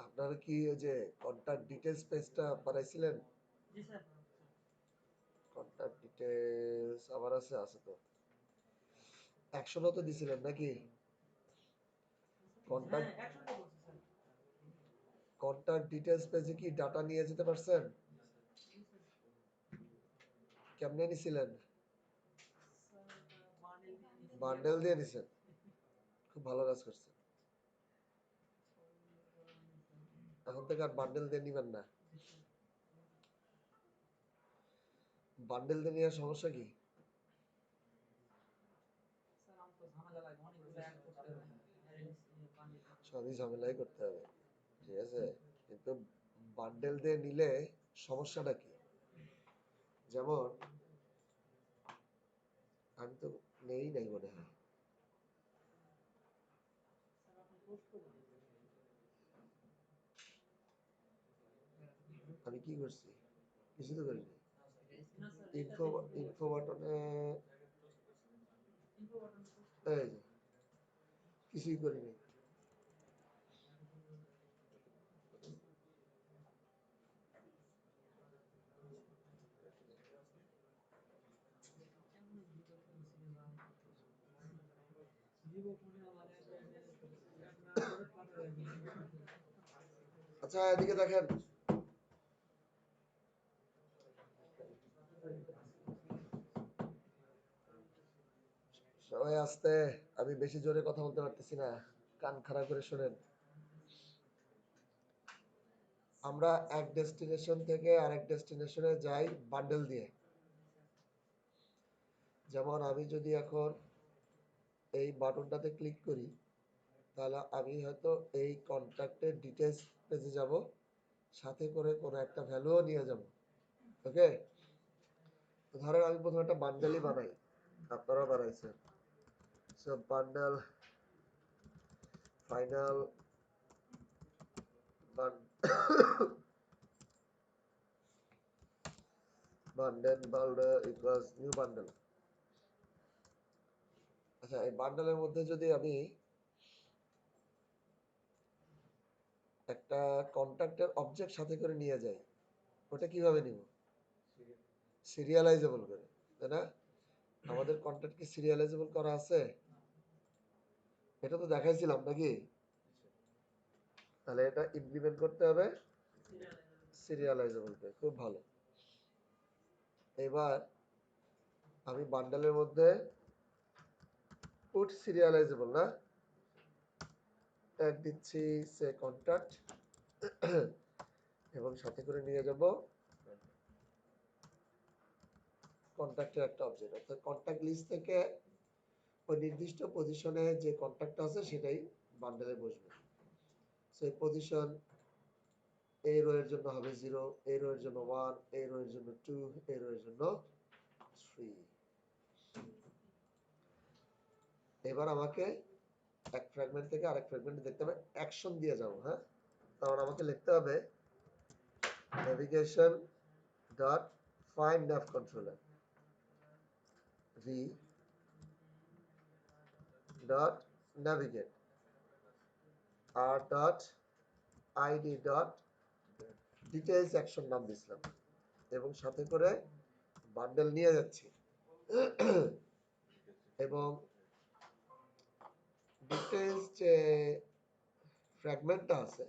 আপনারা কি ওই যে কন্টাক্ট ডিটেলস পেজটা বানাইছিলেন? কন্টাক্ট ডিটেলস আমার আছে তো। অ্যাকশনও তো দিছিলেন নাকি? কন্টাক্ট কন্টাক্ট ডিটেলস পেজে কি ডাটা নিয়ে যেতে পারছেন? কেমনে নিছিলেন? বান্ডেল দিয়ে নিছেন। খুব ভালো কাজ করছেন। এখন থেকে আর বান্ডেল দিয়ে নিবেন না। বান্ডেল দিয়ে নেওয়ার সমস্যা কি? সবই ঝামেলাই করতে হবে, ঠিক আছে? কিন্তু বান্ডেল দিয়ে নিলে সমস্যাটা কি? যেমন আমি তো নেই নাই মনে হয়। আমি কি করছি? কিছু তো করিনি। ইনফো ইনফো বাটনে এই যে, কিছুই করিনি। আচ্ছা এদিকে দেখেন, সবাই আসতে, আমি বেশি জোরে কথা বলতে পারতেছি না, কান খাড়া করে শোনেন। আমরা এক ডেস্টিনেশন থেকে আরেক ডেস্টিনেশনে যাই বান্ডেল দিয়ে। যেমন আমি যদি এখন এই বাটনটাতে ক্লিক করি, তাহলে আমি হয়তো এই কন্ট্যাক্টের ডিটেলস পেজে যাব, সাথে করে কোনো একটা ভ্যালুও নিয়ে যাব। ওকে, ধরেন আমি প্রথমে একটা বান্ডেলই বানাই, আপনারাও বানাইছেন। So bundle final bundle equals new bundle. আচ্ছা এই বান্ডেলের মধ্যে যদি আমি একটা কন্ট্যাক্টের অবজেক্ট সাথে করে নিয়ে যাই, ওটা কিভাবে নিব? সিরিয়ালাইজেবল করে, তাই না? আমাদের কন্ট্যাক্ট কি সিরিয়ালাইজেবল করা আছে? এটা তো দেখাইছিলাম নাকি? তাহলে এটা ইমপ্লিমেন্ট করতে হবে সিরিয়ালাইজেবল কে। খুব ভালো। এবার আমি বান্ডেলের মধ্যে পুট সিরিয়ালাইজেবল না ট্যাগ দিচ্ছি, সে কন্ট্যাক্ট, এবং সাথে করে নিয়ে যাব কন্ট্যাক্টের একটা অবজেক্ট, অর্থাৎ কন্ট্যাক্ট লিস্ট থেকে ওই নির্দিষ্ট পজিশনে যে কন্ট্যাক্ট আছে সেটাই বান্ডেলে বসবে। সেই পজিশন এই রো এর জন্য হবে 0, এই রো এর জন্য 1, এই রো এর জন্য 2, এই রো এর জন্য 3। এবার আমাকে এক ফ্র্যাগমেন্ট থেকে আরেক ফ্র্যাগমেন্টে দেখতে হবে, অ্যাকশন দিয়ে যাব। হ্যাঁ, তাহলে আমাকে লিখতে হবে navigation dot find nav controller v dot navigate r dot id dot details action নাম দিছিলাম, এবং সাথে করে বান্ডেল নিয়ে যাচ্ছি। এবং ডিটেইলস যে ফ্র্যাগমেন্টটা আছে,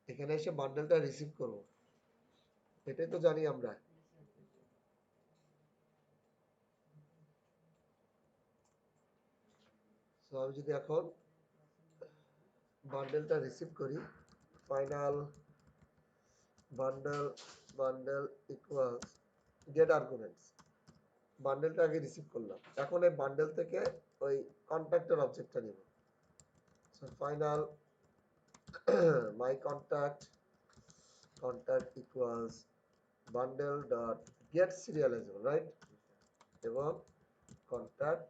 এখানে এসে বান্ডেলটা রিসিভ করব, এটাই তো জানি আমরা। সো আমি যদি এখন বান্ডেলটা রিসিভ করি, final bundle bundle equals get arguments, বান্ডেলটা আগে রিসিভ করলাম, এখন এই বান্ডেল থেকে ওই কন্ট্যাক্টের অবজেক্টটা নিব। সো ফাইনাল মাই contact equals bundle dot gate serializable, right? এবং কন্ট্যাক্ট,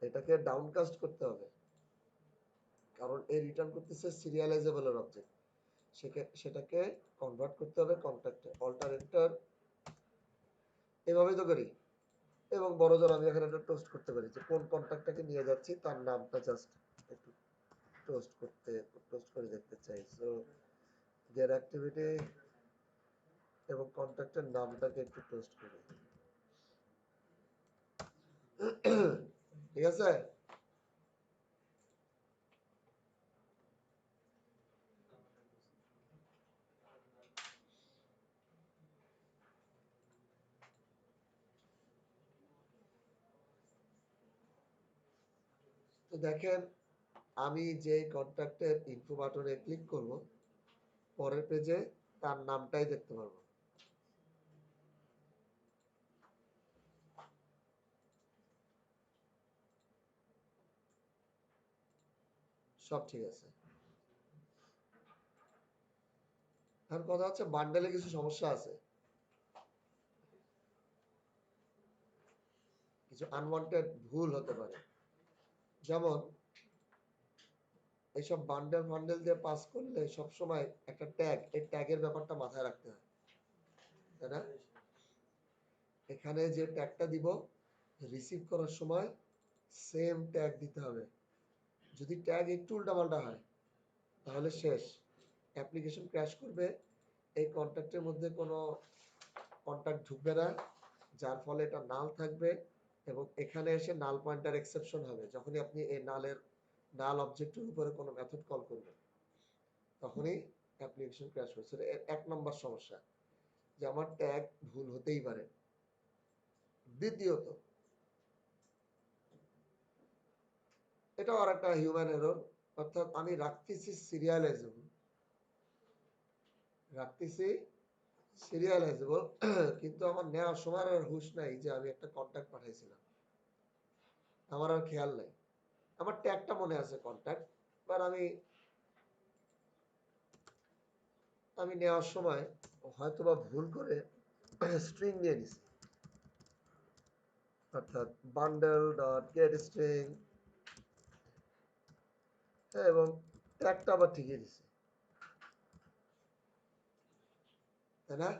এটাকে ডাউনকাস্ট করতে হবে, কারণ এই রিটার্ন করতেছে সিরিয়ালাইজেবলের অবজেক্ট, সেটাকে কনভার্ট করতে হবে কন্ট্যাক্টে। অল্টার এন্টার, এভাবেই তো করি। এবং বড় জোর আমি এখানে একটা টোস্ট করতে পারি যে কোন কন্ট্যাক্টটাকে নিয়ে যাচ্ছি তার নামটা জাস্ট একটু টোস্ট করে দেখতে চাই। সো গেট অ্যাক্টিভিটি এবং কন্ট্যাক্টের নামটাকে একটু টোস্ট করি। ঠিক আছে? তো দেখেন, আমি যে কন্ট্যাক্টের ইনফো বাটনে ক্লিক করব, পরের পেজে তার নামটাই দেখতে পারবো। সব ঠিক আছে। এখন কথা হচ্ছে বান্ডেলে কিছু সমস্যা আছে, কিছু আনওয়ান্টেড ভুল হতে পারে। যেমন এইসব বান্ডেল দিয়ে পাস করলে সবসময় একটা ট্যাগ, এই ট্যাগের ব্যাপারটা মাথায় রাখতে হয়, তাই না? এখানে যে ট্যাগটা দিব, রিসিভ করার সময় সেম ট্যাগ দিতে হবে। যদি ট্যাগ একটু উল্টাপাল্টা হয় তাহলে শেষ, অ্যাপ্লিকেশন ক্র্যাশ করবে। এই কন্ট্যাক্টের মধ্যে কোনো কন্ট্যাক্ট ঢুকবে না, যার ফলে এটা নাল থাকবে এবং এখানে এসে নাল পয়েন্টার এক্সেপশন হবে। যখনই আপনি এই নাল অবজেক্টের উপরে কোনো মেথড কল করবেন, তখনই অ্যাপ্লিকেশন ক্র্যাশ হচ্ছে। এক নম্বর সমস্যা যে আমার ট্যাগ ভুল হতেই পারে। দ্বিতীয়ত, এটাও আর একটা হিউম্যান এরর, অর্থাৎ আমি রাখতেছি সিরিয়ালাইজেবল কিন্তু আমার নেওয়ার সময় আর হুঁশ নাই যে আমি একটা কন্ট্যাক্ট পাঠাইছিলাম, আমার আর খেয়াল নাই। আমার ট্যাগটা মনে আছে কন্ট্যাক্ট, বাট আমি নেওয়ার সময় হয়তোবা ভুল করে স্ট্রিং নিয়ে নিছি, অর্থাৎ বান্ডেল ডট গেট স্ট্রিং, এবং ট্যাগটা আবার ঠিকই দিছি, তাই না?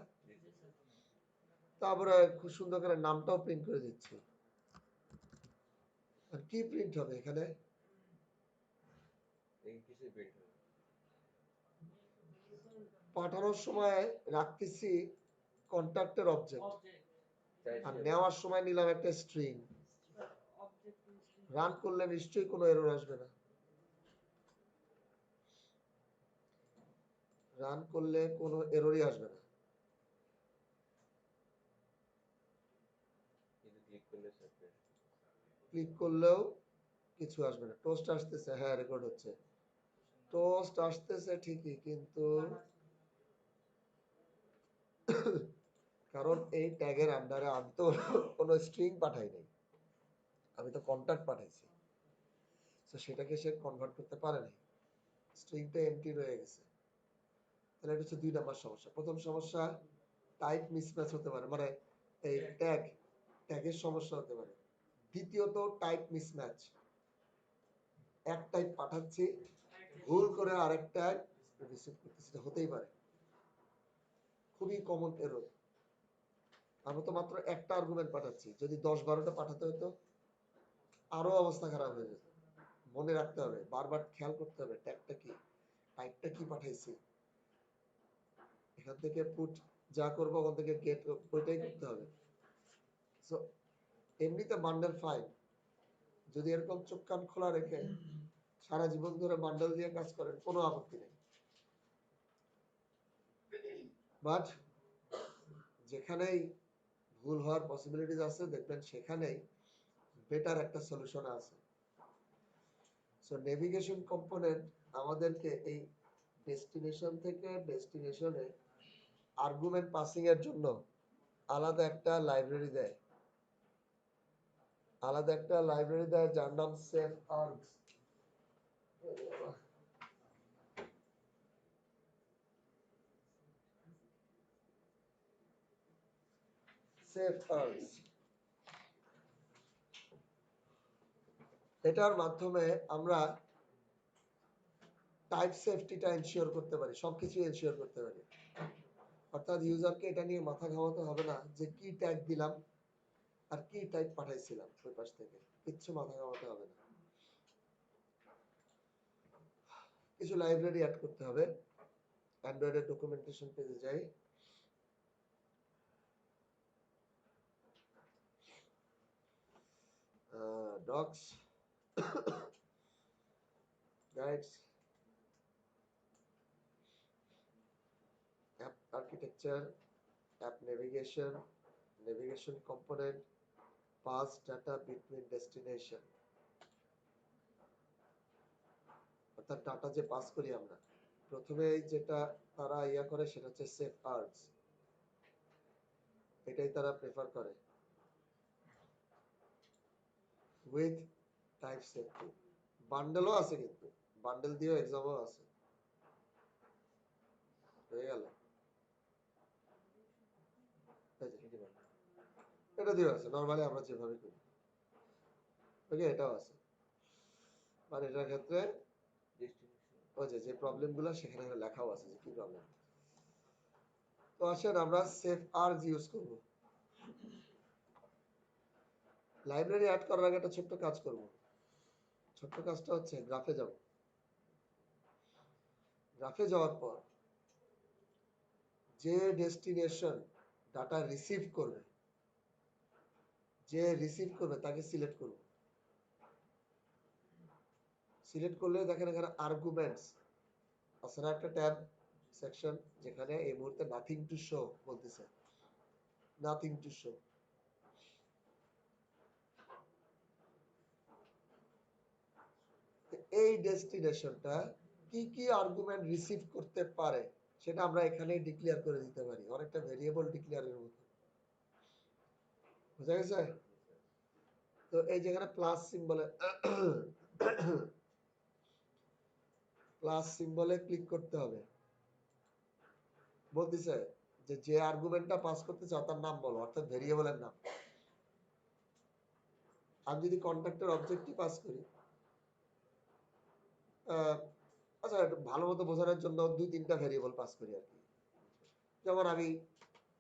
তারপরে খুব সুন্দর করে নামটাও প্রিন্ট করে দিচ্ছি। আর কি প্রিন্ট হবে এখানে? পাঠানোর সময় রাখতেছি কন্ট্যাক্টের অবজেক্ট, আর নেওয়ার সময় নিলাম একটা স্ট্রিং। রান করলে নিশ্চয়ই কোনো এরর আসবে না, রান করলে কোনো এররই আসবে না। ক্লিক করলেও কিছু আসবে না। টোস্ট আসতেছে, হ্যাঁ রেকর্ড হচ্ছে, টোস্ট আসতেছে ঠিকই, কিন্তু কারণ এই ট্যাগের আন্ডারে আমি তো কোনো স্ট্রিং পাঠাই নাই, আমি তো কন্ট্যাক্ট পাঠাইছি, তো সেটাকে সে কনভার্ট করতে পারে নাই, স্ট্রিংটা এমটি রয়ে গেছে। তাহলে এটা হচ্ছে 2 নাম্বার সমস্যা। প্রথম সমস্যা টাইপ মিসম্যাচ হতে পারে, মানে এই ট্যাগের সমস্যা হতে পারে। দ্বিতীয়ত টাইপ মিসম্যাচ, এক টাইপ পাঠাচ্ছি, ভুল করে আরেক ট্যাগ রিসিভ করতেছি, এটা হতেই পারে, খুবই কমন এরর। আমরা তো মাত্র একটা আর্গুমেন্ট পাঠাচ্ছি, যদি 10-12টা পাঠাতে হতো আরো অবস্থা খারাপ হয়ে যেত। মনে রাখতে হবে, বারবার খেয়াল করতে হবে ট্যাগটা কি, টাইপটা কি পাঠাইছি, এখান থেকে পুট যা করবো ওখান থেকে গেট ওইটাই করতে হবে। সো এমনিতে বান্ডেল ফাইন, যদি এরকম চোখ কান খোলা রেখে সারা জীবন ধরে বান্ডেল দিয়ে কাজ করেন, কোনো আপত্তি নেই। বাট যেখানেই ভুল হওয়ার পসিবিলিটিস আছে, দেখবেন সেখানেই বেটার একটা সলিউশন আছে। সো নেভিগেশন কম্পোনেন্ট আমাদেরকে এই ডেস্টিনেশন থেকে ডেস্টিনেশনে আর্গুমেন্ট পাসিং এর জন্য আলাদা একটা লাইব্রেরি দেয়, যার নাম সেফ আর্গস। এটার মাধ্যমে আমরা টাইপ সেফটিটা এনশিওর করতে পারি, সবকিছু এনশিওর করতে পারি। অর্থাৎ ইউজারকে এটা নিয়ে মাথা ঘামাতে হবে না যে কি ট্যাগ দিলাম আর কি টাইপ পাঠাইছিলাম, ওই পাশ থেকে কিচ্ছু মাথা ঘামাতে হবে না। কিছু লাইব্রেরি অ্যাড করতে হবে। অ্যান্ড্রয়েডের ডকুমেন্টেশন পেজে যাই। Docs, guides, app architecture, app navigation, navigation component, pass data between destination, অর্থাৎ ডাটা যে পাস করি আমরা, প্রথমে যেটা তারা ইয়া করে সেটা হচ্ছে সেফ আর্টস, এটাই তারা প্রেফার করে উইথ টাইপ সেফটি। বান্ডেলও আছে, কিন্তু বান্ডেল দিয়েও এক্সামও আছে। হয়ে গেল, এটা দিয়েও আছে, নর্মালি আমরা যেভাবে করি। ওকে, এটাও আছে, মানে এটার ক্ষেত্রে ওই যে প্রবলেম গুলো সেখানে লেখাও আছে যে কি প্রবলেম। তো আসেন আমরা সেফ আর্জ ইউজ করব। লাইব্রেরি অ্যাড করার আগে একটা ছোট্ট কাজ করব। ছোট্ট কাজটা হচ্ছে গ্রাফে যাব। গ্রাফে যাওয়ার পর যে ডেস্টিনেশন ডাটা রিসিভ করবে, যে রিসিভ করবে তাকে সিলেক্ট করব। সিলেক্ট করলে দেখেন এখানে আর্গুমেন্টস আছে না, একটা ট্যাব সেকশন, যেখানে এই মুহূর্তে নাথিং টু শো বলতেছে, নাথিং টু শো। এই ডেস্টিনেশনটা কি কি আর্গুমেন্ট রিসিভ করতে পারে সেটা আমরা এখানে ডিক্লেয়ার করে দিতে পারি, অনেকটা ভেরিয়েবল ডিক্লেয়ারের মতো। বুঝা গেছে? তো এই যেখানে প্লাস সিম্বলে প্লাস সিম্বলে ক্লিক করতে হবে। বলতেছে যে যে আর্গুমেন্টটা পাস করতে চাও তার নাম বলো, অর্থাৎ ভেরিয়েবলের নাম। আমি যদি কন্ট্রাক্টর অবজেক্টই পাস করি, আচ্ছা একটু ভালো মতো বোঝানোর জন্য 2-3টা ভেরিয়েবল পাস করি আর কি। যেমন আমি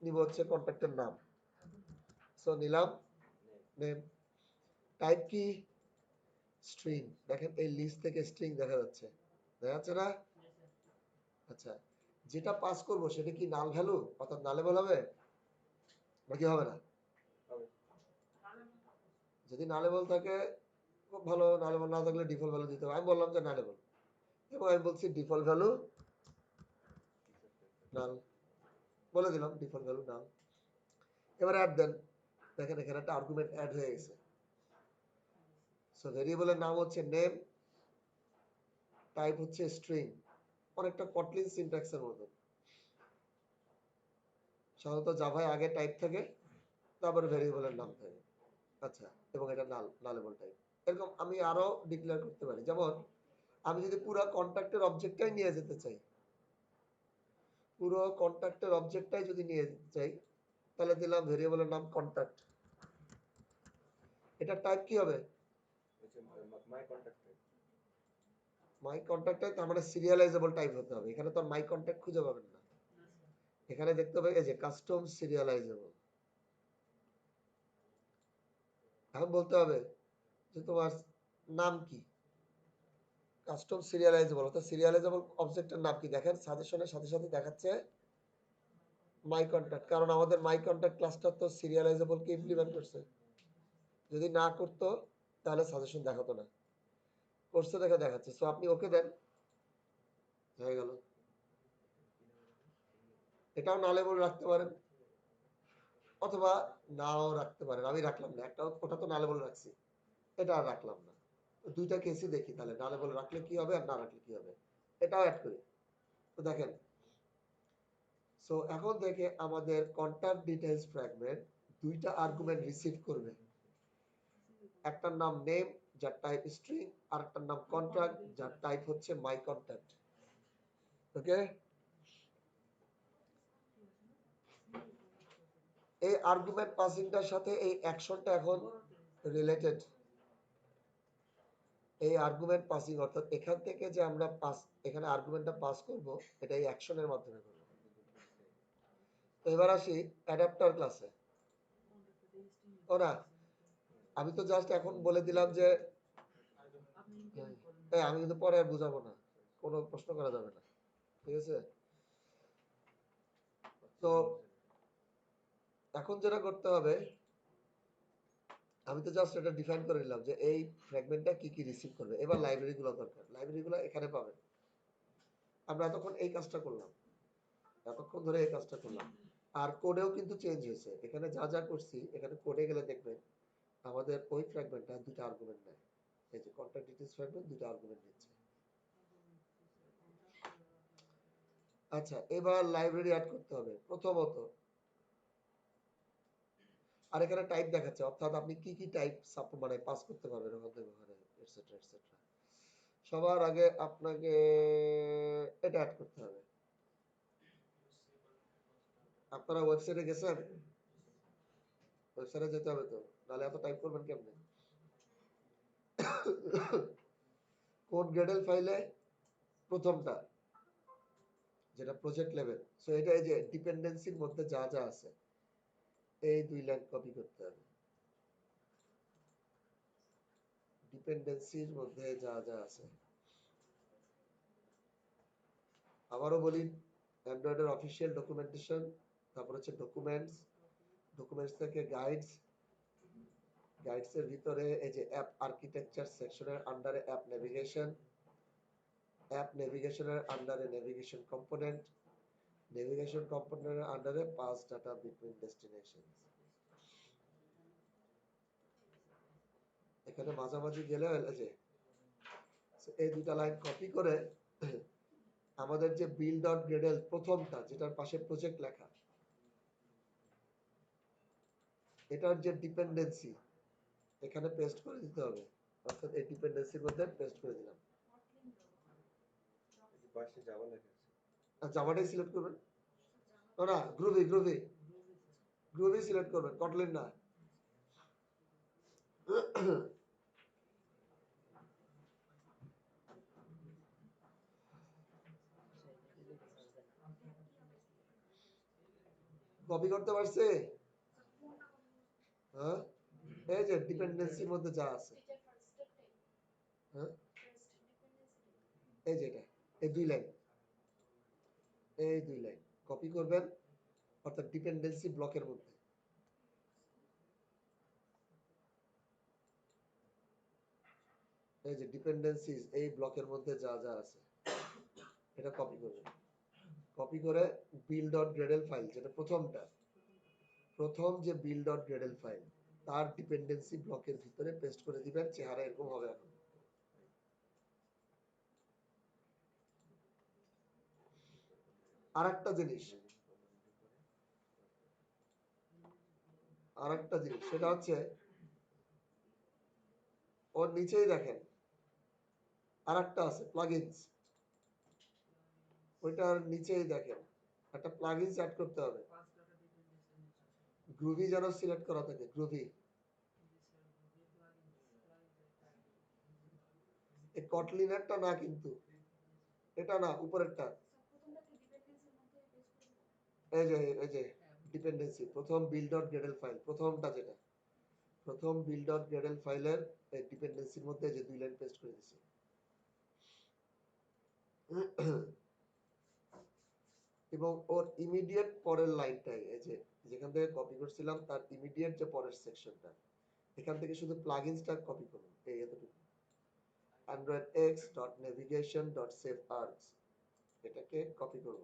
নিব হচ্ছে কন্ট্রাক্টর নাম, সো নিলাম নেম, টাইপ কি স্ট্রিং। দেখেন এই লিস্ট থেকে স্ট্রিং দেখা যাচ্ছে, দেখা যাচ্ছে না? আচ্ছা, যেটা পাস করব সেটা কি নাল ভ্যালু অর্থাৎ নালেবল হবে নাকি হবে না? যদি নালেবল থাকে খুব ভালো, নালেবল না থাকলে ডিফল্ট ভ্যালু দিতে হবে। আমি বললাম যে নালেবল, এবং আমি বলছি ডিফল্ট ভ্যালু নাল, বলে দিলাম ডিফল্ট ভ্যালু নাল। এবার অ্যাড দেন, দেখেন এখানে একটা আর্গুমেন্ট অ্যাড হয়ে গেছে। সো ভেরিয়েবলের নাম হচ্ছে নেম, টাইপ হচ্ছে স্ট্রিং, অনেকটা কটলিন সিনট্যাক্সের মতো। সাধারণত জাভায় আগে টাইপ থাকে, তারপরে ভেরিয়েবলের নাম থাকে। আচ্ছা, এবং এটা নালেবল টাইপ। এরকম আমি আরো ডিক্লেয়ার করতে পারি, যেমন আমি যদি পুরো কন্ট্রাক্টের অবজেক্টটাই নিয়ে যেতে চাই, পুরো কন্ট্রাক্টের অবজেক্টটাই যদি নিয়ে যেতে চাই, তাহলে দিলাম ভেরিয়েবলের নাম কন্ট্রাক্ট। এটা টাইপ কি হবে? মাই কন্ট্রাক্টে, তার মানে সিরিয়ালাইজেবল টাইপ হতে হবে। এখানে তো মাই কন্ট্রাক্ট খুঁজে পাবেন না, এখানে দেখতে হবে এই যে কাস্টম সিরিয়ালাইজেবল। এখন বলতে হবে যে তোমার নাম কি, কাস্টম সিরিয়ালাইজেবল অর্থাৎ সিরিয়ালাইজেবল অবজেক্টের নাম কি। দেখেন সাজেশনের সাথে সাথে দেখাচ্ছে মাই কন্ট্যাক্ট, কারণ আমাদের মাই কন্ট্যাক্ট ক্লাসটা তো সিরিয়ালাইজেবল কে ইমপ্লিমেন্ট করছে। যদি না করতো তাহলে সাজেশন দেখাতো না, করছে দেখে দেখাচ্ছে। সো আপনি ওকে দেন, হয়ে গেল। এটাও নালেবল রাখতে পারেন অথবা নাও রাখতে পারেন, আমি রাখলাম না, একটা ওটা তো নালেবল রাখছি, এটা আর রাখলাম না। দুইটা কেসই দেখি তাহলে নালেবল রাখলে কি হবে আর না রাখলে কি হবে, এটাও অ্যাড করি। তো দেখেন, সো এখন থেকে আমাদের কন্ট্যাক্ট ডিটেইলস ফ্র্যাগমেন্ট দুইটা আর্গুমেন্ট রিসিভ করবে, একটার নাম নেম যার টাইপ স্ট্রিং, আর একটার নাম কন্ট্রাক্ট যার টাইপ হচ্ছে মাই কন্ট্যাক্ট। ওকে, এই আর্গুমেন্ট পাসিংটার সাথে এই অ্যাকশনটা এখন রিলেটেড। এই আর্গুমেন্ট পাসিং অর্থাৎ এখান থেকে যে আমরা পাস, এখানে আর্গুমেন্টটা পাস করব, এটা এই অ্যাকশনের মাধ্যমে করব। তো এবার আসি অ্যাডাপ্টার ক্লাসে। ও না, আমি তো জাস্ট এখন বলে দিলাম যে আমি কিন্তু পরে আর বুঝাবো না। কোনো প্রশ্ন করা যাবে না, ঠিক আছে? তো এখন যেটা করতে হবে, আমি তো জাস্ট এটা ডিফাইন করে নিলাম যে এই ফ্র্যাগমেন্টটা কি কি রিসিভ করবে। এবার লাইব্রেরিগুলো দরকার, লাইব্রেরিগুলো এখানে পাবেন। আমরা এতক্ষণ এই কাজটা করলাম, এতক্ষণ ধরে এই কাজটা করলাম। আর কোডেও কিন্তু চেঞ্জ হয়েছে, এখানে যা যা করছি এখানে কোডে গেলে দেখবেন আমাদের ওই ফ্র্যাগমেন্টটা দুটো আর্গুমেন্ট নেয়। এই যে কন্ট্যাক্ট ডিটেইলস ফ্র্যাগমেন্ট দুটো আর্গুমেন্ট নিচ্ছে। আচ্ছা, এবার লাইব্রেরি অ্যাড করতে হবে প্রথমত। আর এখানে টাইপ দেখাচ্ছে, অর্থাৎ আপনি কি কি টাইপ মানে পাস করতে পারবেন ওখানে এটসেট্রা এটসেট্রা। সবার আগে আপনাকে এটা অ্যাড করতে হবে। আপনারা ওয়েবসাইটে গেছেন? ওয়েবসাইটে যেতে হবে তো, নাহলে এত টাইপ করবেন কেমনে? কোড গ্রেডেল ফাইলে প্রথমটা যেটা প্রজেক্ট লেভেল, সো এটা এই যে ডিপেন্ডেন্সির মধ্যে যা যা আছে এই 2 লাইন কপি করতে হবে। ডিপেন্ডেন্সির মধ্যে যা যা আছে, আবারও বলি, অ্যান্ড্রয়েডের অফিসিয়াল ডকুমেন্টেশন, তারপর হচ্ছে ডকুমেন্টস, ডকুমেন্টস থেকে গাইডস, গাইডস এর ভিতরে এই যে অ্যাপ আর্কিটেকচার সেকশনের আন্ডারে অ্যাপ নেভিগেশন, অ্যাপ নেভিগেশনের আন্ডারে নেভিগেশন কম্পোনেন্ট, নেভিগেশন কম্পোনেন্টের আন্ডারে পাস ডাটা বিটুইন ডেস্টিনেশনস। এখানে মাঝামাঝি গেলে হলো যে এই দুটা লাইন কপি করে আমাদের যে বিল্ড ডট গ্রেডেল প্রথমটা যেটার পাশে প্রজেক্ট লেখা, এটার যে ডিপেন্ডেন্সি এখানে পেস্ট করে দিতে হবে। অর্থাৎ এই ডিপেন্ডেন্সির মধ্যে পেস্ট করে দিলাম। পাশে জাভা লেখা আছে। আর জাভাটাই সিলেক্ট করবেন। না, গ্রুভি গ্রুভি গ্রুভি সিলেক্ট করবেন, কটলিন না। কপি করতে পারছে? হ্যাঁ, এই যে ডিপেন্ডেন্সির মধ্যে যা আছে, হ্যাঁ এই যে এটা, এই 2 লাইন, এই 2 লাইন কপি করবেন, অর্থাৎ ডিপেন্ডেন্সি ব্লকের মধ্যে। এই যে ডিপেন্ডেন্সিজ এই ব্লকের মধ্যে যা যা আছে এটা কপি করবেন। কপি করে বিল্ড ডট গ্রেডেল ফাইল যেটা প্রথমটা, প্রথম যে বিল্ড ডট গ্রেডেল ফাইল তার ডিপেন্ডেন্সি ব্লকের ভিতরে পেস্ট করে দিবেন। চেহারা এরকম হবে। এখন আরেকটা জিনিস, আরেকটা জিনিস সেটা হচ্ছে ওর নিচেই দেখেন আরেকটা আছে প্লাগইনস, ওইটার নিচেই দেখেন একটা প্লাগইনস অ্যাড করতে হবে। গ্রুভি যেন সিলেক্ট করা থাকে, গ্রুভি। এই কটলিনেরটা না, কিন্তু এটা না, উপরেরটা। এই যে ডিপেন্ডেন্সি প্রথম বিল্ড ডট গ্রেডেল ফাইল প্রথমটা, যেটা প্রথম বিল্ড ডট গ্রেডেল ফাইলের ডিপেন্ডেন্সির মধ্যে যে 2 লাইন পেস্ট করে দিছি। এবং ওর ইমিডিয়েট পরের লাইনটাই এই যে যেখান থেকে কপি করছিলাম তার ইমিডিয়েট যে পরের সেকশনটা, এখান থেকে শুধু প্লাগইনসটা কপি করুন। এই এতটুকু, Android x dot navigation dot save arts, এটাকে কপি করব।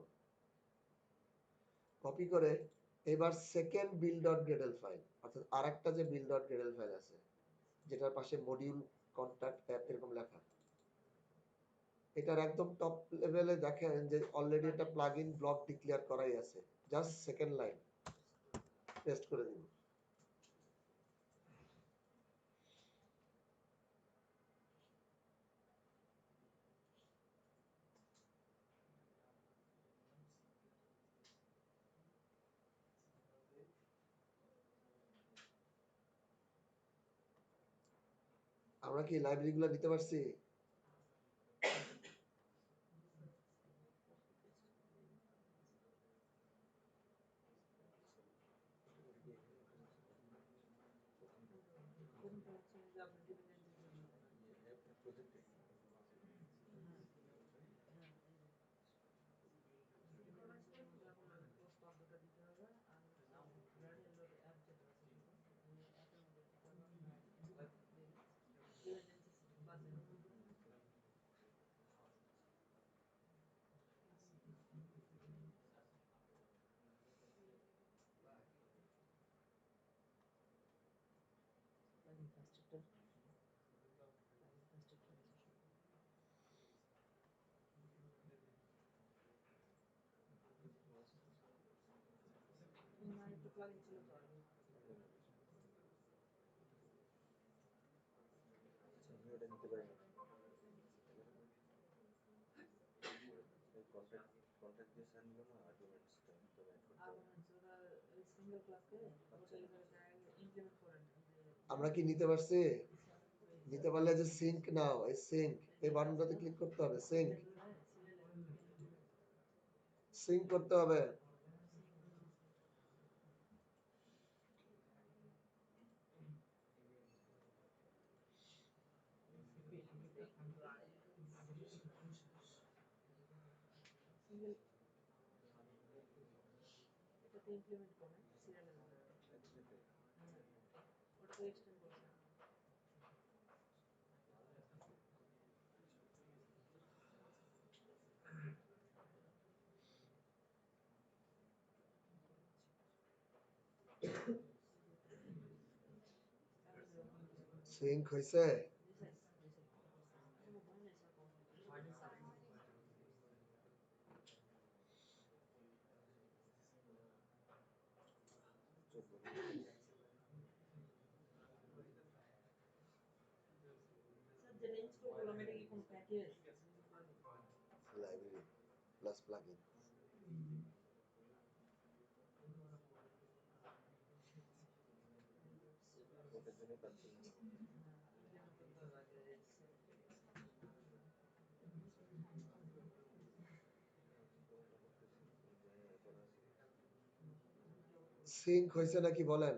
কপি করে এবার second build dot Gradle file, অর্থাৎ আরেকটা যে বিল্ড ডট গ্রেডেল ফাইল আছে যেটার পাশে মডিউল কন্ট্যাক্ট অ্যাপ এরকম লেখা, এটার একদম টপ লেভেলে দেখেন যে অলরেডি একটা প্লাগইন ব্লক ডিক্লেয়ার করাই আছে। জাস্ট সেকেন্ড লাইন পেস্ট করে দিন। আমরা কি লাইব্রেরিগুলো নিতে পারছি? আমরা কি নিতে পারছি? নিতে পারলে যে সিঙ্ক নাও, এই সিঙ্ক এই বাটনটাতে ক্লিক করতে হবে। সিঙ্ক সিঙ্ক করতে হবে। সিঙ্ক হয়েছে? Library plus plugin. সিঙ্ক হয়েছে নাকি বলেন?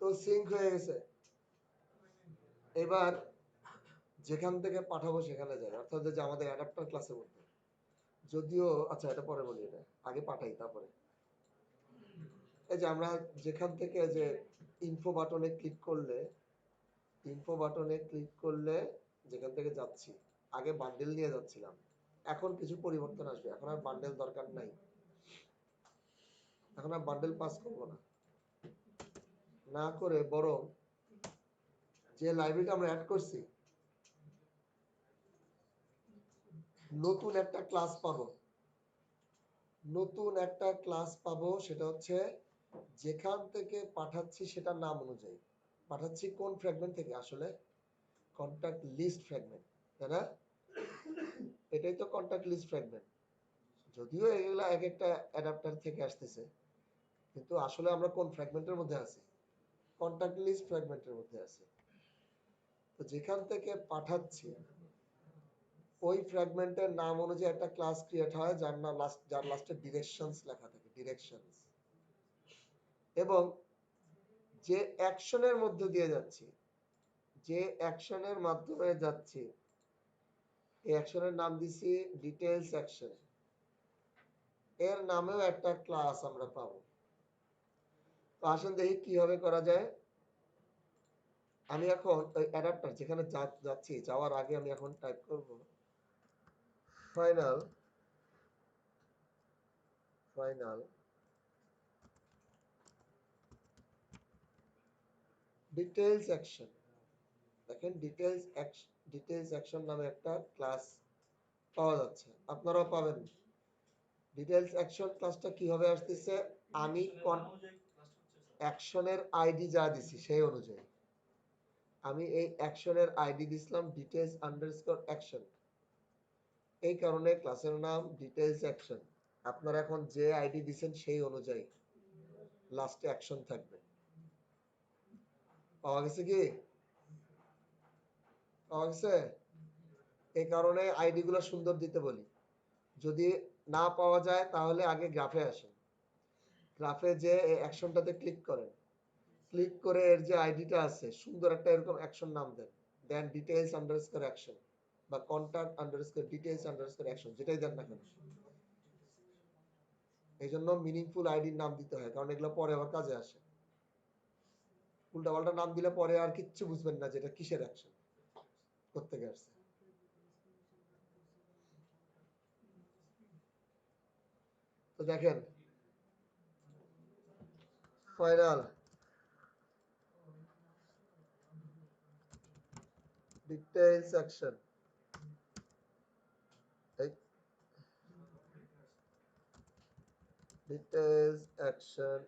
তো সিঙ্ক হয়ে গেছে। এবার যেখান থেকে পাঠাবো সেখানে যাই, অর্থাৎ যে আমাদের অ্যাডাপ্টার ক্লাসের মধ্যে। যদিও আচ্ছা এটা পরে বলি, এটা আগে পাঠাই তারপরে। এই যে আমরা যেখান থেকে যে ইনফো বাটনে ক্লিক করলে, ইনফো বাটনে ক্লিক করলে যেখান থেকে যাচ্ছি, আগে বান্ডেল নিয়ে যাচ্ছিলাম, এখন কিছু পরিবর্তন আসবে। এখন আর বান্ডেল দরকার নাই, এখন আর বান্ডেল পাস করবো না। না করে বরং যে লাইব্রেরিটা আমরা অ্যাড করছি, নতুন একটা ক্লাস পাবো। নতুন একটা ক্লাস পাবো, সেটা হচ্ছে যেখান থেকে পাঠাচ্ছি সেটার নাম অনুযায়ী। পাঠাচ্ছি কোন ফ্র্যাগমেন্ট থেকে? আসলে কন্টাক্ট লিস্ট ফ্র্যাগমেন্ট, তাই না? এটাই তো কন্টাক্ট লিস্ট ফ্র্যাগমেন্ট। যদিও এগুলা এক একটা অ্যাডাপ্টার থেকে আসতেছে, কিন্তু আসলে আমরা কোন ফ্র্যাগমেন্টের মধ্যে আছি? কন্টাক্ট লিস্ট ফ্র্যাগমেন্টের মধ্যে আছি। তো যেখান থেকে পাঠাচ্ছি ওই ফ্র্যাগমেন্টের নাম অনুযায়ী একটা ক্লাস ক্রিয়েট হয়, যার নাম যার লাস্টে ডিরেকশনস লেখা থাকে, ডিরেকশনস। এবং যে অ্যাকশনের মধ্যে দিয়ে যাচ্ছি, যে অ্যাকশনের মাধ্যমে যাচ্ছি, এই অ্যাকশনের নাম দিছি ডিটেইলস অ্যাকশন। এর নামেও একটা ক্লাস আমরা পাবো। তো আসুন দেখি কিভাবে করা যায়। আমি এখন ওই অ্যাডাপ্টার যেখানে যাচ্ছি, যাওয়ার আগে আমি এখন টাইপ করব ফাইনাল ডিটেইলস অ্যাকশন। দেখেন ডিটেইলস অ্যাকশন নামে একটা ক্লাস পাওয়া যাচ্ছে, আপনারাও পাবেন। ডিটেইলস অ্যাকশন ক্লাসটা কিভাবে আসতেছে? আমি অ্যাকশনের আইডি যা দিছি সেই অনুযায়ী আমি এই অ্যাকশনের আইডি দিছিলাম ডিটেইলস আন্ডারস্কোর অ্যাকশন। এই কারণে ক্লাসের নাম ডিটেইলস অ্যাকশন। আপনারা এখন যে আইডি দিছেন সেই অনুযায়ী লাস্টে অ্যাকশন থাকবে। পাওয়া গেছে কি? পাওয়া গেছে? এই কারণে আইডি গুলো সুন্দর দিতে বলি। যদি না পাওয়া যায় তাহলে আগে গ্রাফে আসেন, গ্রাফে যে অ্যাকশনটাতে ক্লিক করেন, ক্লিক করে এর যে আইডিটা আছে সুন্দর একটা এরকম অ্যাকশন নাম দেন, দেন ডিটেইলস আন্ডারস্কোর অ্যাকশন বা contact underscore details underscore action, যেটাই দেন না কেন। এই জন্য মিনিংফুল আইডির নাম দিতে হয়, কারণ এগুলো পরে আবার কাজে আসে। উল্টাপাল্টা নাম দিলে পরে আর কিচ্ছু বুঝবেন না যেটা কিসের অ্যাকশন, কোত্থেকে আসছে। তো দেখেন ফাইনাল ডিটেইলস অ্যাকশন, এই ডিটেইলস অ্যাকশন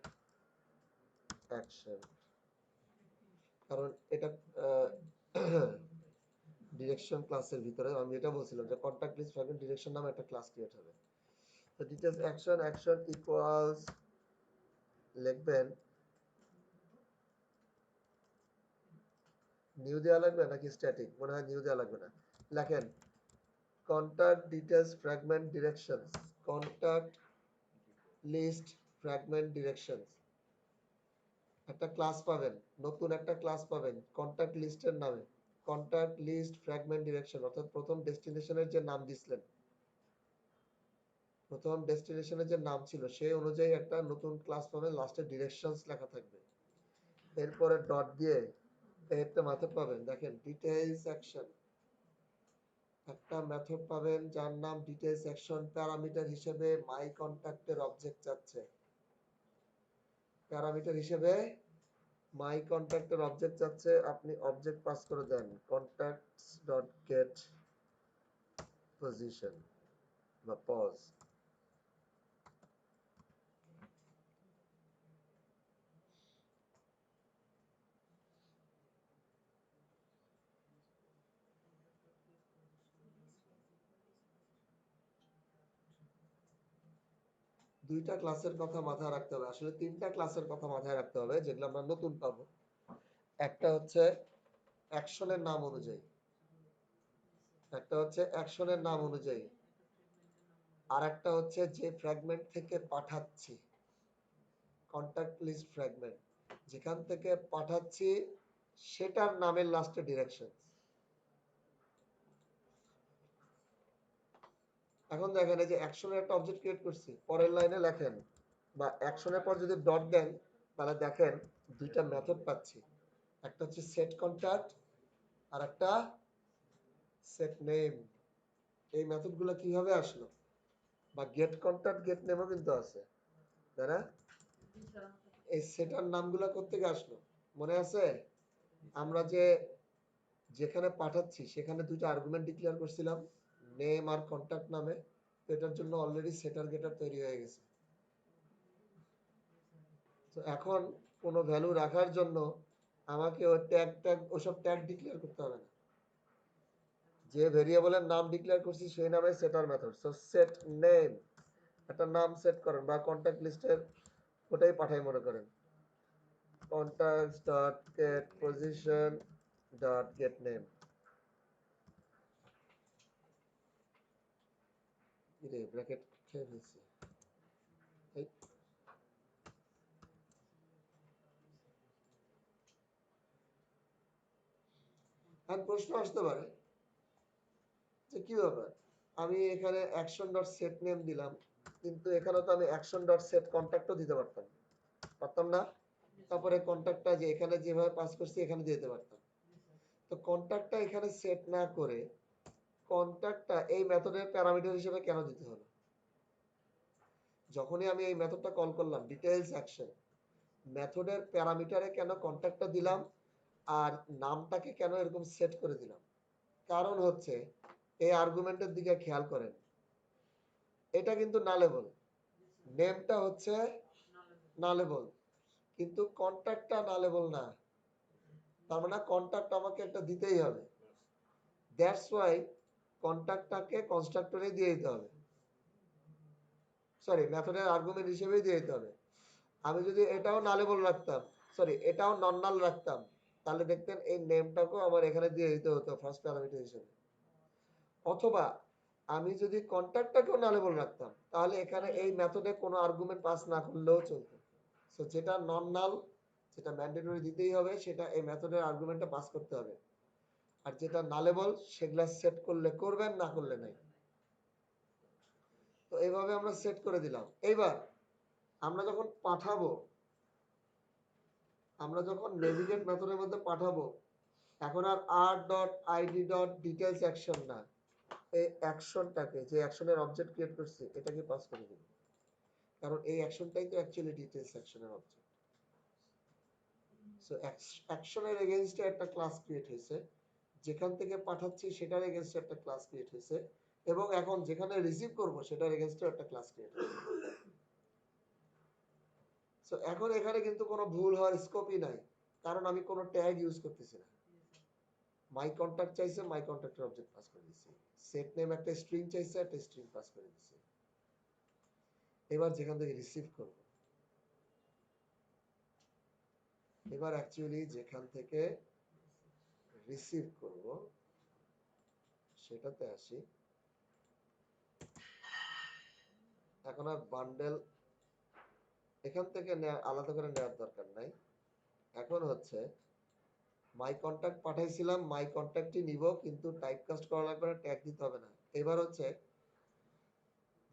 অ্যাকশন, কারণ এটা ডিরেকশন ক্লাসের ভিতরে আমি এটা বলছিলাম যে কন্টাক্ট লিস্ট ফ্র্যাগমেন্ট ডিরেকশন নামে একটা ক্লাস ক্রিয়েট হবে। তো ডিটেইলস অ্যাকশন অ্যাকশন ইকুয়ালস লিখবেন, নিউ দেওয়া লাগবে নাকি স্ট্যাটিক? মনে হয় নিউ দেওয়া লাগবে না। লেখেন contact details fragment directions, contact list fragment directions, একটা ক্লাস পাবেন, নতুন একটা ক্লাস পাবেন কন্টাক্ট লিস্টের নামে, কন্টাক্ট লিস্ট ফ্র্যাগমেন্ট ডিরেকশন, অর্থাৎ প্রথম ডেস্টিনেশনের যে নাম দিছিলেন, প্রথম ডেস্টিনেশনের যে নাম ছিল সেই অনুযায়ী একটা নতুন ক্লাস পাবেন, লাস্টে ডিরেকশনস লেখা থাকবে, এরপরে ডট দিয়ে একটা মেথড পাবেন, দেখেন ডিটেইলস অ্যাকশন, একটা মেথড পাবেন যার নাম ডিটেইলস অ্যাকশন, প্যারামিটার হিসেবে মাই কন্টাক্টের অবজেক্ট চাচ্ছে, প্যারামিটার হিসেবে মাই কন্টাক্টের অবজেক্ট চাচ্ছে, আপনি অবজেক্ট পাস করে দেন contacts ডট গেট পজিশন বা পজ। দুইটা ক্লাসের কথা মাথায় রাখতে হবে, আসলে তিনটা ক্লাসের কথা মাথায় রাখতে হবে যেগুলো আমরা নতুন পাবো। একটা হচ্ছে অ্যাকশনের নাম অনুযায়ী, একটা হচ্ছে অ্যাকশনের নাম অনুযায়ী, আর একটা হচ্ছে যে ফ্র্যাগমেন্ট থেকে পাঠাচ্ছি, কন্টাক্ট লিস্ট ফ্র্যাগমেন্ট, যেখান থেকে পাঠাচ্ছি সেটার নামের লাস্টে ডিরেকশন। এখন দেখেন এই যে অ্যাকশনের একটা অবজেক্ট ক্রিয়েট করছি, পরের লাইনে লেখেন বা অ্যাকশনের পর যদি ডট দেন তাহলে দেখেন দুইটা মেথড পাচ্ছি, একটা হচ্ছে সেট কন্টাক্ট আর একটা সেট নেম। এই মেথডগুলো কিভাবে আসলো? বা গেট কন্টাক্ট গেট নেমও কিন্তু আছে, তাই না? এই সেটার নামগুলো কোত্থেকে আসলো মনে আছে? আমরা যে যেখানে পাঠাচ্ছি সেখানে দুইটা আর্গুমেন্ট ডিক্লেয়ার করছিলাম, নেম আর কন্টাক্ট নামে, তো এটার জন্য অলরেডি সেটার গেটার তৈরি হয়ে গেছে। তো এখন কোনো ভ্যালু রাখার জন্য আমাকে ওই ট্যাগ ট্যাগ ওসব ট্যাগ ডিক্লেয়ার করতে হবে না, যে ভেরিয়েবলের নাম ডিক্লেয়ার করছি সেই নামে সেটার মেথড। সো সেট নেম, একটা নাম সেট করেন বা কন্টাক্ট লিস্টের ওটাই পাঠাই মনে করেন, contacts dot get position dot get name। রে ব্র্যাকেট খেয়ে ফেলছি। এই এখন প্রশ্ন আসতে পারে যে কি ব্যাপার, আমি এখানে অ্যাকশন ডট সেট নেম দিলাম, কিন্তু এখানে তো আমি অ্যাকশন ডট সেট কন্টাক্টও দিতে পারতাম, পারতাম না? তারপরে কন্টাক্টটা যে এখানে যেভাবে পাস করছি এখানে দিতে পারতাম। তো কন্টাক্টটা এখানে সেট না করে কন্টাক্টটা এই মেথডের প্যারামিটার হিসেবে কেন দিতে হলো? যখনই আমি এই মেথডটা কল করলাম ডিটেইলস অ্যাকশন, মেথডের প্যারামিটারে কেন কন্টাক্টটা দিলাম আর নামটাকে কেন এরকম সেট করে দিলাম? কারণ হচ্ছে এই আর্গুমেন্টের দিকে খেয়াল করেন, এটা কিন্তু নালেবল, নেমটা হচ্ছে নালেবল, কিন্তু কন্টাক্টটা নালেবল না, তার মানে কন্টাক্ট আমাকে একটা দিতেই হবে। দ্যাটস ওয়াই কন্টাক্টটাকে কনস্ট্রাক্টরে দিয়ে দিতে হবে, সরি মেথডের আর্গুমেন্ট হিসেবেই দিয়ে দিতে হবে। আমি যদি এটাও নালেবল রাখতাম, সরি এটাও নন নাল রাখতাম, তাহলে দেখতেন এই নেমটাকেও আমার এখানে দিয়ে দিতে হতো ফার্স্ট প্যারামিটার হিসেবে। অথবা আমি যদি কন্টাক্টটাকেও নালেবল রাখতাম তাহলে এখানে এই মেথডে কোনো আর্গুমেন্ট পাস না করলেও চলতো। সো যেটা নন নাল, যেটা ম্যান্ডেটরি দিতেই হবে, সেটা এই মেথডের আর্গুমেন্টটা পাস করতে হবে, আর যেটা নালেবল সেগুলা সেট করলে করবেন, না করলে নাই। তো এইভাবে আমরা সেট করে দিলাম। এইবার আমরা যখন পাঠাবো, আমরা যখন নেভিগেট মেথডের মধ্যে পাঠাবো, এখন আর R dot ID dot details action না, এই অ্যাকশনটাকে, যে অ্যাকশনের অবজেক্ট ক্রিয়েট করছি এটাকে পাস করে দিব, কারণ এই অ্যাকশনটাই তো অ্যাকচুয়ালি ডিটেলস অ্যাকশনের অবজেক্ট। সো অ্যাকশনের এগেইনস্টে একটা ক্লাস ক্রিয়েট হয়েছে যেখান থেকে পাঠাচ্ছি সেটার এগেইনস্টে একটা ক্লাস ক্রিয়েট হয়েছে, এবং এখন যেখানে রিসিভ করব সেটার এগেইনস্টে একটা ক্লাস ক্রিয়েট হয়েছে। সো এখন এখানে কিন্তু কোনো ভুল হওয়ার স্কোপই নাই, কারণ আমি কোনো ট্যাগ ইউজ করতেছি না। মাই কন্টাক্ট চাইছে, মাই কন্টাক্টের অবজেক্ট পাস করে দিচ্ছি। সেট নেম একটা স্ট্রিং চাইছে, একটা স্ট্রিং পাস করে দিচ্ছি। এবার যেখান থেকে রিসিভ করব, এবার অ্যাকচুয়ালি যেখান থেকে রিসিভ করব সেটাতে আসি। এখন আর বান্ডেল এখান থেকে আলাদা করে নেওয়ার দরকার নাই। এখন হচ্ছে মাই কন্টাক্ট পাঠাইছিলাম, মাই কন্টাক্টই নিব, কিন্তু টাইপ কাস্ট করা লাগবে না, ট্যাগ দিতে হবে না। এবার হচ্ছে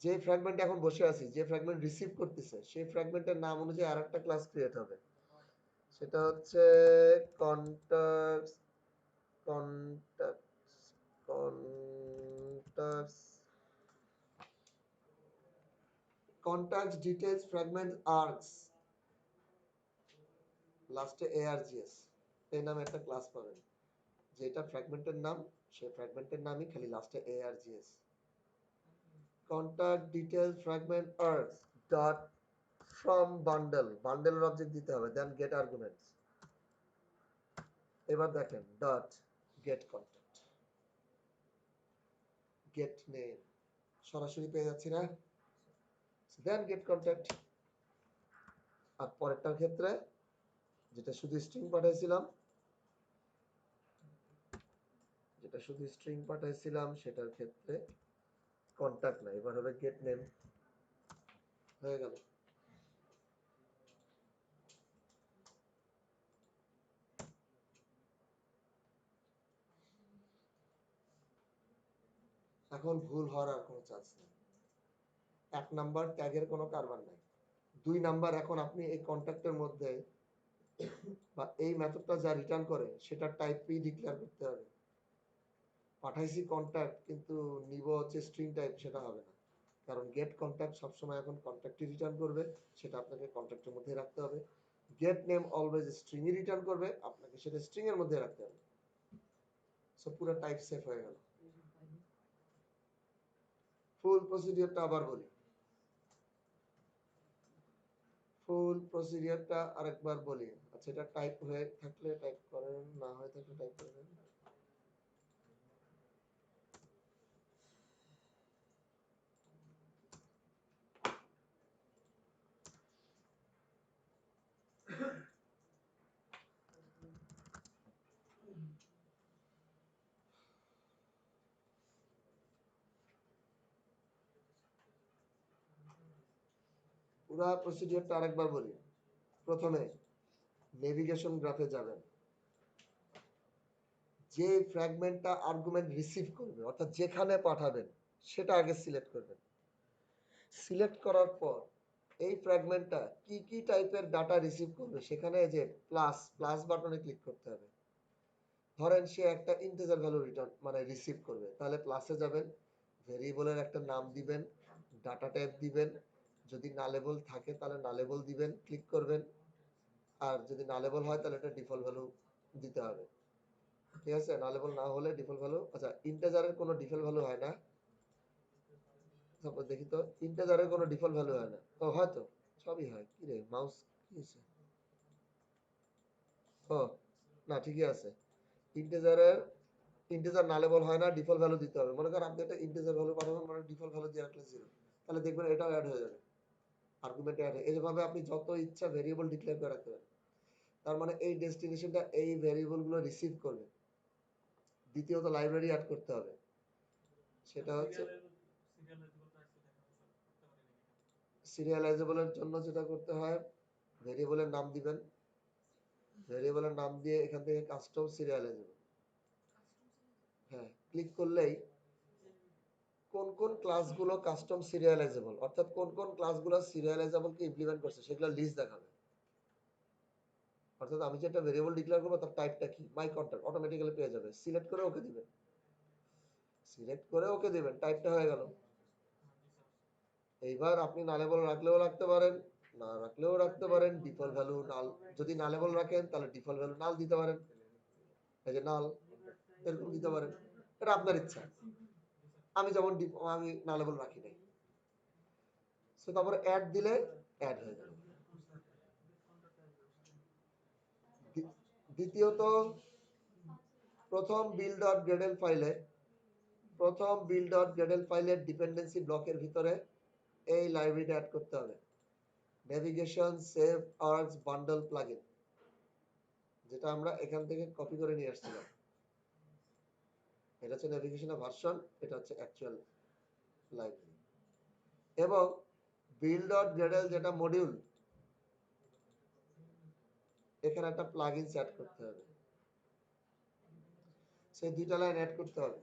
যে ফ্র্যাগমেন্ট এখন বসে আছি, যে ফ্র্যাগমেন্ট রিসিভ করতেছে, সেই ফ্র্যাগমেন্টের নাম অনুযায়ী আরেকটা ক্লাস ক্রিয়েট হবে। সেটা হচ্ছে contacts contacts contacts contacts details fragment arcs, লাস্টে args, এই নামে একটা ক্লাস পাবেন। যেটা ফ্র্যাগমেন্টের নাম, সেই ফ্র্যাগমেন্টের নামই খালি লাস্টে args। contact details fragment args dot from bundle, বান্ডেলের অবজেক্ট দিতে হবে, দেন গেট আর্গুমেন্টস। এবার দেখেন dot get contact, get name সরাসরি পেয়ে যাচ্ছি না, দেন গেট কন্টাক্ট। আর পরেরটার ক্ষেত্রে যেটা শুধু স্ট্রিং পাঠাইছিলাম, সেটার ক্ষেত্রে কন্টাক্ট না, এবার হবে গেট নেম। হয়ে গেল। এখন ভুল হওয়ার আর কোনো চান্স নেই। 1 নাম্বার ট্যাগের কোনো কারবার নাই। 2 নাম্বার, এখন আপনি এই কন্টাক্টের মধ্যে বা এই মেথডটা যা রিটার্ন করে সেটা টাইপ পি ডিক্লেয়ার করতে হবে। পাঠাইছি কন্টাক্ট, কিন্তু নিব হচ্ছে স্ট্রিং টাইপ, সেটা হবে না, কারণ গেট কন্টাক্ট সবসময় এখন কন্টাক্টই রিটার্ন করবে, সেটা আপনাকে কন্টাক্টের মধ্যে রাখতে হবে। গেট নেম অলওয়েজ স্ট্রিংই রিটার্ন করবে, আপনাকে সেটা স্ট্রিং এর মধ্যে রাখতে হবে। সো পুরো টাইপ সেফ হয়ে গেল। ফুল প্রসিডিওরটা আবার বলি, আরেকবার বলি। আচ্ছা, এটা টাইপ হয়ে থাকলে টাইপ করেন, না হয়ে থাকলে টাইপ করবেন। পুরো প্রসিডিওরটা আরেকবার বলি। প্রথমে নেভিগেশন গ্রাফে যাবেন, যে ফ্র্যাগমেন্টটা আর্গুমেন্ট রিসিভ করবে, অর্থাৎ যেখানে পাঠাবেন সেটা আগে সিলেক্ট করবেন। সিলেক্ট করার পর এই ফ্র্যাগমেন্টটা কি কি টাইপের ডাটা রিসিভ করবে, সেখানে যে প্লাস প্লাস বাটনে ক্লিক করতে হবে। ধরেন সে একটা ইন্টিজার ভ্যালু রিটার্ন মানে রিসিভ করবে, তাহলে প্লাসে যাবেন, ভেরিয়েবলের একটা নাম দিবেন, ডাটা টাইপ দিবেন, যদি নালেবল থাকে তাহলে নালেবল দিবেন, ক্লিক করবেন। আর যদি নালেবল হয় তাহলে এটা ডিফল্ট ভ্যালু দিতে হবে। ঠিক আছে, নালেবল না হলে ডিফল্ট ভ্যালু। আচ্ছা, ইন্টিজারের কোনো ডিফল্ট ভ্যালু হয় না। তারপর দেখি তো, ইন্টিজারের কোনো ডিফল্ট ভ্যালু হয় না। ও হয়তো সবই হয়। কি রে মাউস কি হয়েছে? ও না, ঠিকই আছে। ইন্টিজারের ইন্টিজার নালেবল হয় না, ডিফল্ট ভ্যালু দিতে হবে। মনে করেন আপনি একটা ইন্টিজার ভ্যালু পাঠাবেন, মানে ডিফল্ট ভ্যালু দিয়ে রাখলে 0, তাহলে দেখবেন এটাও অ্যাড হয়ে যাবে, আর্গুমেন্টে অ্যাড। এইভাবে আপনি যত ইচ্ছা ভেরিয়েবল ডিক্লেয়ার করে রাখতে পারেন। তার মানে এই ডেস্টিনেশনটা এই ভেরিয়েবল গুলো রিসিভ করবে। দ্বিতীয়ত লাইব্রেরি অ্যাড করতে হবে, সেটা হচ্ছে সিরিয়ালাইজেবলের জন্য যেটা করতে হয়, ভেরিয়েবলের নাম দিবেন, ভেরিয়েবলের নাম দিয়ে এখান থেকে কাস্টম সিরিয়ালাইজেবল, হ্যাঁ ক্লিক করলেই কোন কোন ক্লাসগুলো কাস্টম সিরিয়ালাইজেবল, অর্থাৎ কোন কোন ক্লাসগুলো সিরিয়ালাইজেবল কে ইমপ্লিমেন্ট করছে সেগুলো লিস্ট দেখাবে। অর্থাৎ আমি যে একটা ভেরিয়েবল ডিক্লেয়ার করব তার টাইপটা কি, মাই কন্টাক্ট অটোমেটিক্যালি পেয়ে যাবে। সিলেক্ট করে ওকে দিবেন, টাইপটা হয়ে গেল। এইবার আপনি নালেবল রাখলেও রাখতে পারেন, না রাখলেও রাখতে পারেন। ডিফল্ট ভ্যালু নাল, যদি নালেবল রাখেন তাহলে ডিফল্ট ভ্যালু নাল দিতে পারেন, এই যে নাল। এরকম দিতে পারেন, এটা আপনার ইচ্ছা। আমি যেমন আমি নালেবল রাখি নাই। সো তারপরে অ্যাড দিলে অ্যাড হয়ে যাবে। দ্বিতীয়ত প্রথম build.gradle ফাইলের ডিপেন্ডেন্সি ব্লকের ভিতরে এই লাইব্রেরিটা অ্যাড করতে হবে, navigation save arts bundle plugin, যেটা আমরা এখান থেকে কপি করে নিয়ে আসছিলাম। এটা হচ্ছে নেভিগেশনের ভার্সন, এটা হচ্ছে অ্যাকচুয়াল লাইব্রেরি। এবং build.gradle যেটা মডিউল, এখানে একটা প্লাগইন সেট করতে হবে, সেই দুইটা লাইন অ্যাড করতে হবে।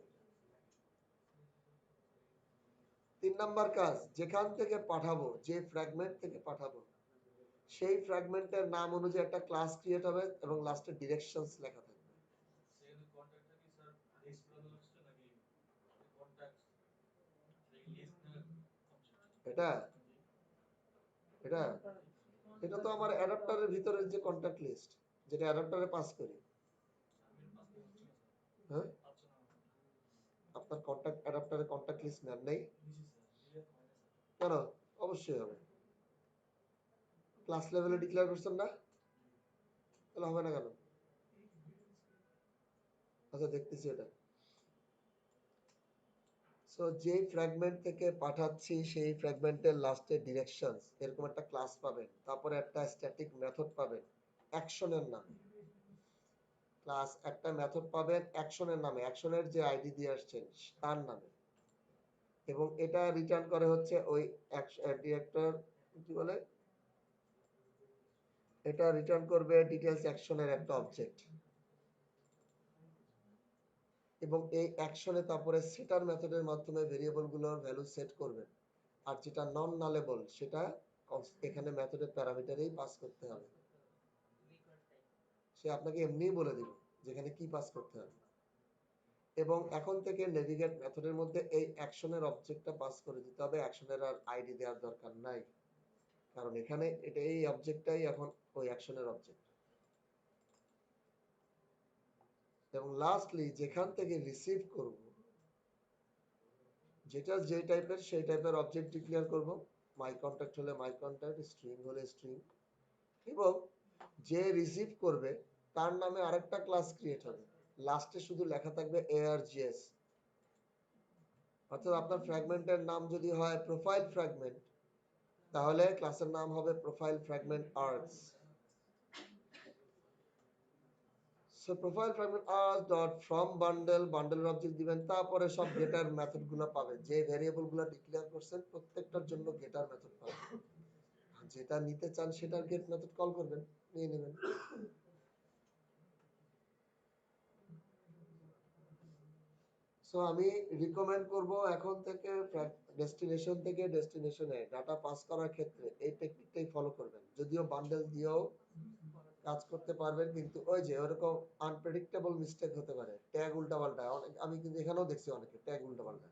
3 নাম্বার কাজ, যেখান থেকে পাঠাবো, যে ফ্র্যাগমেন্ট থেকে পাঠাবো, সেই ফ্র্যাগমেন্টের নাম অনুযায়ী একটা ক্লাস ক্রিয়েট হবে এবং লাস্টে ডিরেকশনস লেখা থাকবে। এটা এটা এটা তো আমার অ্যাডাপ্টারের ভিতরের যে কন্টাক্ট লিস্ট, যেটা অ্যাডাপ্টারে পাস করি। হ্যাঁ, আপনার কন্টাক্ট অ্যাডাপ্টারে কন্টাক্ট লিস্ট নেন নাই কেন? অবশ্যই হবে। ক্লাস লেভেলে ডিক্লেয়ার করছেন না, তাহলে হবে না কেন? আচ্ছা, দেখতেছি এটা। সো যে ফ্র্যাগমেন্ট থেকে পাঠাচ্ছি সেই ফ্র্যাগমেন্টের লাস্টে ডিরেকশনস এরকম একটা ক্লাস পাবেন, তারপরে একটা স্ট্যাটিক মেথড পাবেন অ্যাকশনের নামে। ক্লাস একটা মেথড পাবেন অ্যাকশনের নামে, অ্যাকশনের যে আইডি দিয়ে আসছেন তার নামে, এবং এটা রিটার্ন করে হচ্ছে ওই ডিরেক্টর কি বলে, এটা রিটার্ন করবে ডিটেইলস অ্যাকশনের একটা অবজেক্ট, এবং এই অ্যাকশনে তারপরে সেটার মেথডের মাধ্যমে ভেরিয়েবলগুলোর ভ্যালু সেট করবেন। আর যেটা নন নালেবল সেটা এখানে মেথডের প্যারামিটারেই পাস করতে হবে। সে আপনাকে এমনিই বলে দিবে যেখানে কি পাস করতে হবে। এবং এখন থেকে নেভিগেট মেথডের মধ্যে এই অ্যাকশনের অবজেক্টটা পাস করে দিতে হবে, অ্যাকশনের আর আইডি দেওয়ার দরকার নাই, কারণ এখানে এটা এই অবজেক্টটাই এখন ওই অ্যাকশনের অবজেক্ট। এবং লাস্টলি যেখান থেকে রিসিভ করব, যেটা যে টাইপের সেই টাইপের অবজেক্ট ডিক্লেয়ার করব, মাই কন্টাক্ট হলে মাই কন্টাক্ট, স্ট্রিং হলে স্ট্রিং, এবং যে রিসিভ করবে তার নামে আরেকটা ক্লাস ক্রিয়েট হবে, লাস্টে শুধু লেখা থাকবে args। অর্থাৎ আপনার ফ্র্যাগমেন্টের নাম যদি হয় প্রোফাইল ফ্র্যাগমেন্ট, তাহলে ক্লাসের নাম হবে profile fragment args. So profile fragment args dot from bundle, বান্ডেলের অবজেক্ট দিবেন, তারপরে সব গেটার মেথডগুলো পাবেন, যে ভেরিয়েবলগুলো ডিক্লেয়ার করছেন প্রত্যেকটার জন্য গেটার মেথড পাবেন। যেটা নিতে চান সেটার গেট মেথড কল করবেন, নিয়ে নেবেন। সো আমি রিকমেন্ড করব এখন থেকে ডেস্টিনেশন থেকে ডেস্টিনেশনে ডাটা পাস করার ক্ষেত্রে এই টেকনিকটাই ফলো করবেন। যদিও বান্ডেল দিয়েও কাজ করতে পারবেন, কিন্তু ওই যে ওরকম আনপ্রেডিক্টেবল মিস্টেক হতে পারে, ট্যাগ উল্টাপাল্টা, আমি কিন্তু এখানেও দেখছি অনেকে ট্যাগ উল্টাপাল্টা।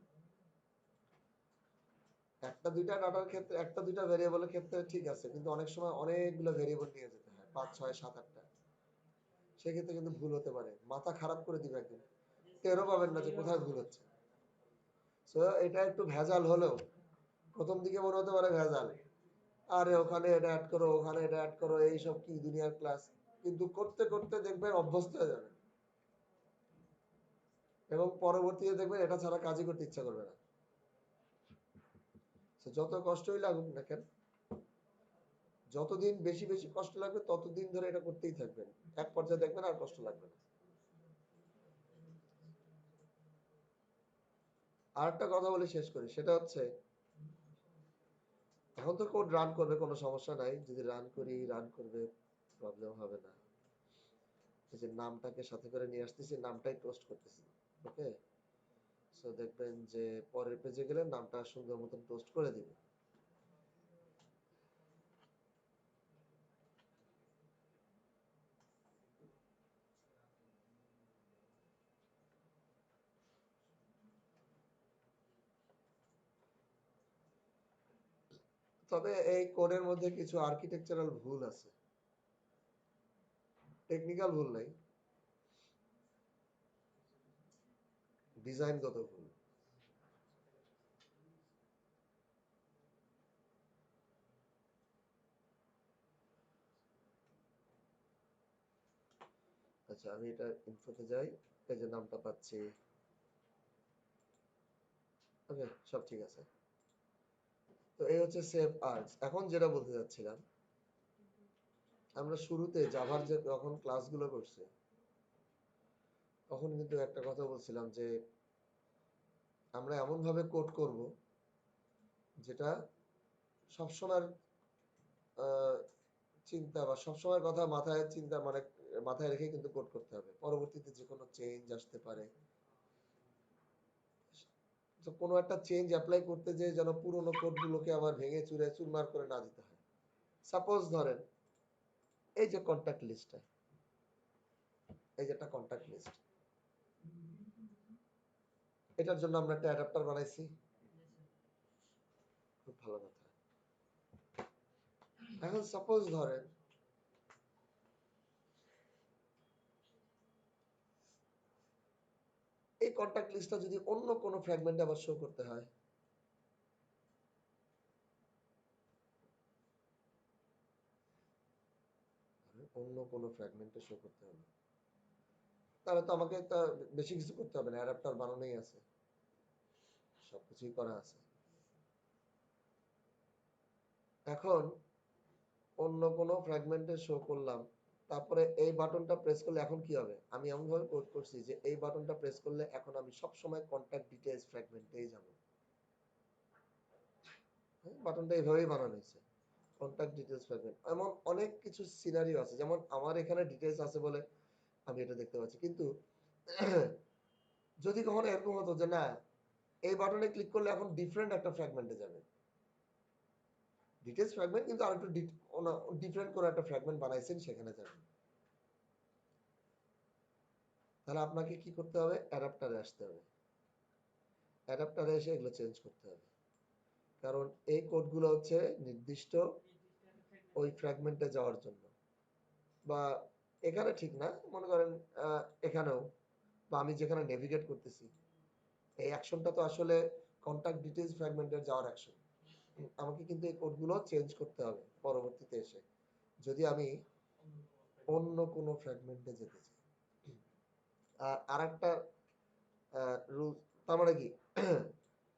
একটা দুইটা ডাটার ক্ষেত্রে, একটা দুইটা ভেরিয়েবলের ক্ষেত্রে ঠিক আছে, কিন্তু অনেক সময় অনেকগুলো ভেরিয়েবল নিয়ে যেতে হয়, 5 6 7 8টা, সেক্ষেত্রে কিন্তু ভুল হতে পারে, মাথা খারাপ করে দিবে একদিন, টেরও পাবেন না যে কোথায় ভুল হচ্ছে। সো এটা একটু ভেজাল হলেও প্রথম দিকে মনে হতে পারে ভেজাল, আরে ওখানে এটা অ্যাড করো, ওখানে এটা অ্যাড করো, এইসব কি দুনিয়ার ক্লাস, কিন্তু করতে করতে দেখবেন অভ্যস্ত হয়ে যাবে, এবং পরবর্তীতে দেখবেন এটা ছাড়া কাজই করতে ইচ্ছা করবে না। যত কষ্টই লাগুক না কেন, যতদিন বেশি বেশি কষ্ট লাগবে ততদিন ধরে এটা করতেই থাকবেন, এক পর্যায়ে দেখবেন আর কষ্ট লাগবে না। আর একটা কথা বলে শেষ করি, সেটা হচ্ছে এখন তো কোড রান করবে, কোনো সমস্যা নাই, যদি রান করি রান করবে, প্রবলেম হবে না। এই যে নামটাকে সাথে করে নিয়ে আসতেছি, নামটাই পোস্ট করতেছি, ওকে। সো দেখবেন যে পরের পেজে গেলে নামটা সুন্দর মতন পোস্ট করে দিবে। তবে এই কোডের মধ্যে কিছু আর্কিটেকচারাল ভুল আছে, টেকনিক্যাল ভুল নাই। ডিজাইনগত ভুল। আচ্ছা আমি এটা ইনফোতে যাই, এই যে নামটা পাচ্ছি, ওকে সব ঠিক আছে। তো এই হচ্ছে সেভ আর্টস। এখন যেটা বলতে যাচ্ছিলাম, আমরা শুরুতে জাভার যে যখন ক্লাসগুলো করছি তখন কিন্তু একটা কথা বলছিলাম যে আমরা এমন ভাবে কোড করব যেটা সবসময় চিন্তা বা সবসময় কথা মাথায় চিন্তা মানে মাথায় রেখে কিন্তু কোড করতে হবে। পরবর্তীতে যে কোনো চেঞ্জ আসতে পারে, তো কোনো একটা চেঞ্জ অ্যাপ্লাই করতে যে যেন পুরোনো কোডগুলোকে আবার ভেঙে চুরে চুরমার করে না দিতে হয়। সাপোজ ধরেন এই যে কন্টাক্ট লিস্টটা, এই যে একটা কন্টাক্ট লিস্ট, এটার জন্য আমরা একটা অ্যাডাপ্টার বানাইছি। খুব ভালো কথা। এখন সাপোজ ধরেন এই কন্টাক্ট লিস্টটা যদি অন্য কোনো ফ্র্যাগমেন্টে আবার শো করতে হয়, অন্য কোনো ফ্র্যাগমেন্টে শো করতে হবে, তাহলে তো আমাকে তা বেশি কিছু করতে হবে না, অ্যাডাপ্টার বানানোই আছে, সবকিছুই করা আছে। এখন অন্য কোনো ফ্র্যাগমেন্টে শো করলাম, তারপরে এই বাটনটা প্রেস করলে এখন কি হবে, আমি এমন ভাবে কোড করছি যে এই বাটনটা প্রেস করলে এখন আমি সব সময় কন্টাক্ট ডিটেইলস ফ্র্যাগমেন্টেই যাব। বাটনটা এইভাবেই বানানো হয়েছে, কন্টাক্ট ডিটেইলস ফ্র্যাগমেন্ট। এমন অনেক কিছু সিনারিও আছে, যেমন আমার এখানে ডিটেইলস আছে বলে আমি এটা দেখতে পাচ্ছি, কিন্তু যদি কখনো এরকম হতো যে না এই বাটনে ক্লিক করলে এখন ডিফারেন্ট একটা ফ্র্যাগমেন্টে যাবে, ডিটেইলস ফ্র্যাগমেন্ট কিন্তু আরেকটু ডিফারেন্ট করে একটা ফ্র্যাগমেন্ট বানাইছেন সেখানে যাবে, তাহলে আপনাকে কি করতে হবে, অ্যাডাপ্টারে আসতে হবে, অ্যাডাপ্টারে এসে এগুলো চেঞ্জ করতে হবে। কারণ এই কোডগুলো হচ্ছে নির্দিষ্ট ওই ফ্র্যাগমেন্টে যাওয়ার জন্য, বা এখানে ঠিক না, মনে করেন এখানেও, বা আমি যেখানে নেভিগেট করতেছি এই অ্যাকশনটা তো আসলে কন্টাক্ট ডিটেইলস ফ্র্যাগমেন্টের যাওয়ার অ্যাকশন। আমাকে কিন্তু এই কোডগুলো চেঞ্জ করতে হবে পরবর্তীতে এসে, যদি আমি অন্য কোনো ফ্র্যাগমেন্টে যেতে চাই। আর আরেকটা রুল, তার মানে কি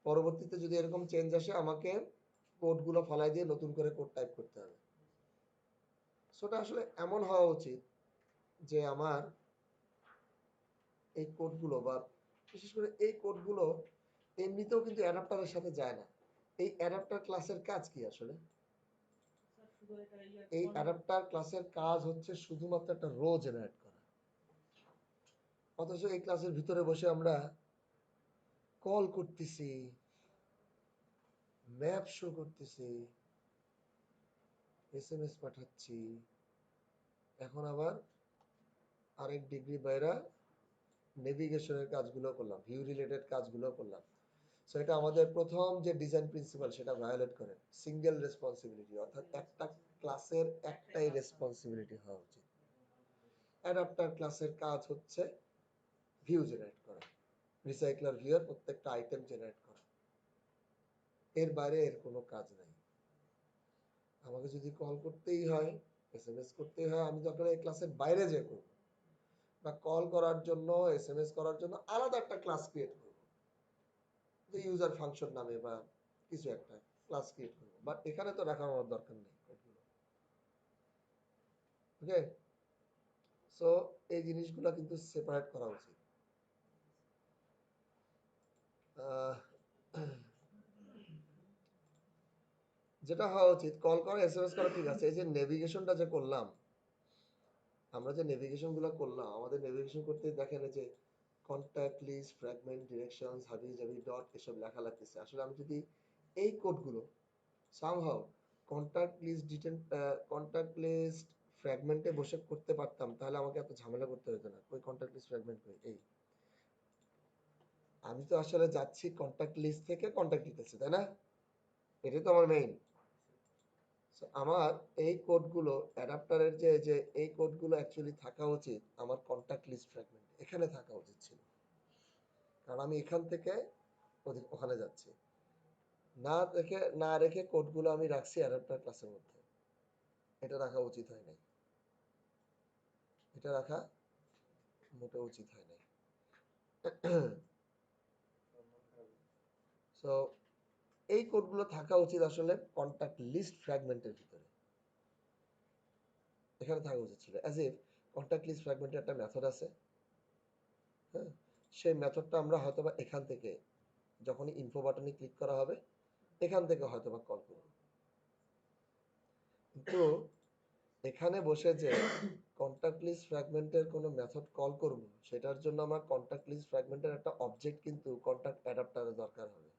পরবর্তীতে যদি এরকম চেঞ্জ আসে আমাকে কোডগুলো ফালাই দিয়ে নতুন করে কোড টাইপ করতে হবে। সেটা আসলে এমন হওয়া উচিত যে আমার এই কোডগুলো বা বিশেষ করে এই কোডগুলো এমনিতেও কিন্তু অ্যাডাপ্টারের সাথে যায় না। এই অ্যাডাপ্টার ক্লাসের কাজ কি আসলে? এই অ্যাডাপ্টার ক্লাসের কাজ হচ্ছে শুধুমাত্র একটা রো জেনারেট করা, অথচ এই ক্লাসের ভিতরে বসে আমরা কল করতেছি, ম্যাপ শো করতেছি, এসএমএস পাঠাচ্ছি, এখন আবার আরেক ডিগ্রি বাইরা নেভিগেশনের কাজগুলো করলাম, ভিউ রিলেটেড কাজগুলো করলাম। সো এটা আমাদের প্রথম যে ডিজাইন প্রিন্সিপাল সেটা ভায়োলেট করে। সিঙ্গেল রেসপন্সিবিলিটি, অর্থাৎ একটা ক্লাসের একটাই রেসপন্সিবিলিটি হওয়া উচিত। অ্যাডাপ্টার ক্লাসের কাজ হচ্ছে ভিউ জেনারেট করা, রিসাইক্লার ভিউয়ের প্রত্যেকটা আইটেম জেনারেট করা, এর বাইরে এর কোনো কাজ নাই। আমাকে যদি কল করতেই হয়, এসএমএস করতেই হয়, আমি যখন এই ক্লাসের বাইরে যে করব, বা কল করার জন্য এসএমএস করার জন্য আলাদা একটা ক্লাস ক্রিয়েট করব, যে ইউজার ফাংশন নামে বা কিছু একটা ক্লাস ক্রিয়েট করব, বাট এখানে তো রাখার আমার দরকার নেই কোডগুলো। ওকে, সো এই জিনিসগুলো কিন্তু সেপারেট করা উচিত। আহ, যেটা হওয়া উচিত, কল করা এসএমএস করা ঠিক আছে, এই যে নেভিগেশনটা যে করলাম, আমরা যে নেভিগেশন গুলো করলাম, আমাদের নেভিগেশন করতে দেখেন যে কন্ট্যাক্ট লিস্ট, ফ্র্যাগমেন্ট, ডিরেকশনস, হাবি জাবি ডট এসব লেখা লাগতেছে। আসলে আমি যদি এই কোডগুলো সামহাউ কন্ট্যাক্ট লিস্ট ফ্র্যাগমেন্টে বসে করতে পারতাম, তাহলে আমাকে এত ঝামেলা করতে হতো না। ওই কন্ট্যাক্ট লিস্ট ফ্র্যাগমেন্ট কই, এই আমি তো আসলে যাচ্ছি কন্ট্যাক্ট লিস্ট থেকে কন্ট্যাক্ট ডিটেইলসে, তাই না? এটাই তো আমার মেইন। আমার এই কোডগুলো অ্যাডাপ্টারের যে যে এই কোডগুলো অ্যাকচুয়ালি থাকা উচিত আমার কন্ট্যাক্ট লিস্ট ফ্র্যাগমেন্ট এখানে থাকা উচিত ছিল, কারণ আমি এখান থেকে ওখানে যাচ্ছি। না রেখে কোডগুলো আমি রাখছি অ্যাডাপ্টার ক্লাসের মধ্যে। এটা রাখা উচিত হয় নাই। এটা রাখা মোটেও উচিত হয় নাই। সো এই কোডগুলো থাকা উচিত আসলে কন্টাক্ট লিস্ট ফ্র্যাগমেন্টের ভিতরে। এখানে থাকা উচিত ছিল অ্যাজ ইফ কন্টাক্ট লিস্ট ফ্র্যাগমেন্টের একটা মেথড আছে। হ্যাঁ, সেই মেথডটা আমরা হয়তোবা এখান থেকে যখনই ইনফো বাটনে ক্লিক করা হবে এখান থেকে হয়তোবা কল করব। কিন্তু এখানে বসে যে কন্টাক্ট লিস্ট ফ্র্যাগমেন্টের কোনো মেথড কল করব, সেটার জন্য আমার কন্টাক্ট লিস্ট ফ্র্যাগমেন্টের একটা অবজেক্ট কিন্তু কন্টাক্ট অ্যাডাপ্টারে দরকার হবে।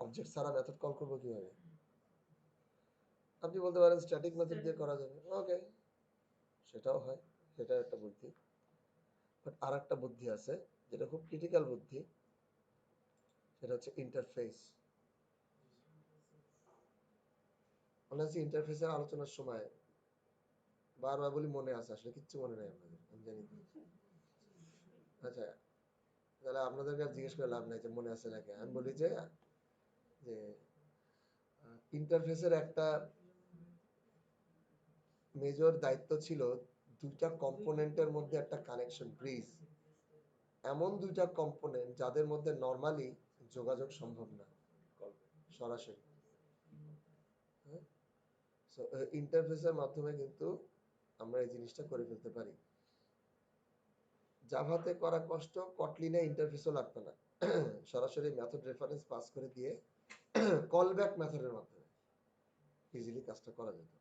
অবজেক্ট ছাড়া মেথড কল করব কিভাবে? আপনি বলতে পারেন স্ট্যাটিক মেথড দিয়ে করা যাবে। ওকে, সেটাও হয়, সেটা একটা বুদ্ধি। বাট আর একটা বুদ্ধি আছে যেটা খুব ক্রিটিক্যাল বুদ্ধি, সেটা হচ্ছে ইন্টারফেস। মনে আছে ইন্টারফেসের আলোচনার সময় বারবার বলি মনে আছে, আসলে কিচ্ছু মনে নেই আপনাদের, আমি জানি। আচ্ছা, তাহলে আপনাদেরকে আর জিজ্ঞেস করে লাভ নাই যে মনে আছে নাকি। আমি বলি যে যে ইন্টারফেসের একটা মেজর দায়িত্ব ছিল দুইটা কম্পোনেন্টের মধ্যে একটা কানেকশন, ব্রিজ। এমন দুইটা কম্পোনেন্ট যাদের মধ্যে নরমালি যোগাযোগ সম্ভব না সরাসরি। হ্যাঁ, সো ইন্টারফেসের মাধ্যমে কিন্তু আমরা এই জিনিসটা করে ফেলতে পারি। জাভাতে করা কষ্ট, কটলিনে ইন্টারফেসও লাগতো না। সরাসরি মেথড রেফারেন্স পাস করে দিয়ে কল ব্যাক মেথডের মাধ্যমে ইজিলি কাজটা করা যেত।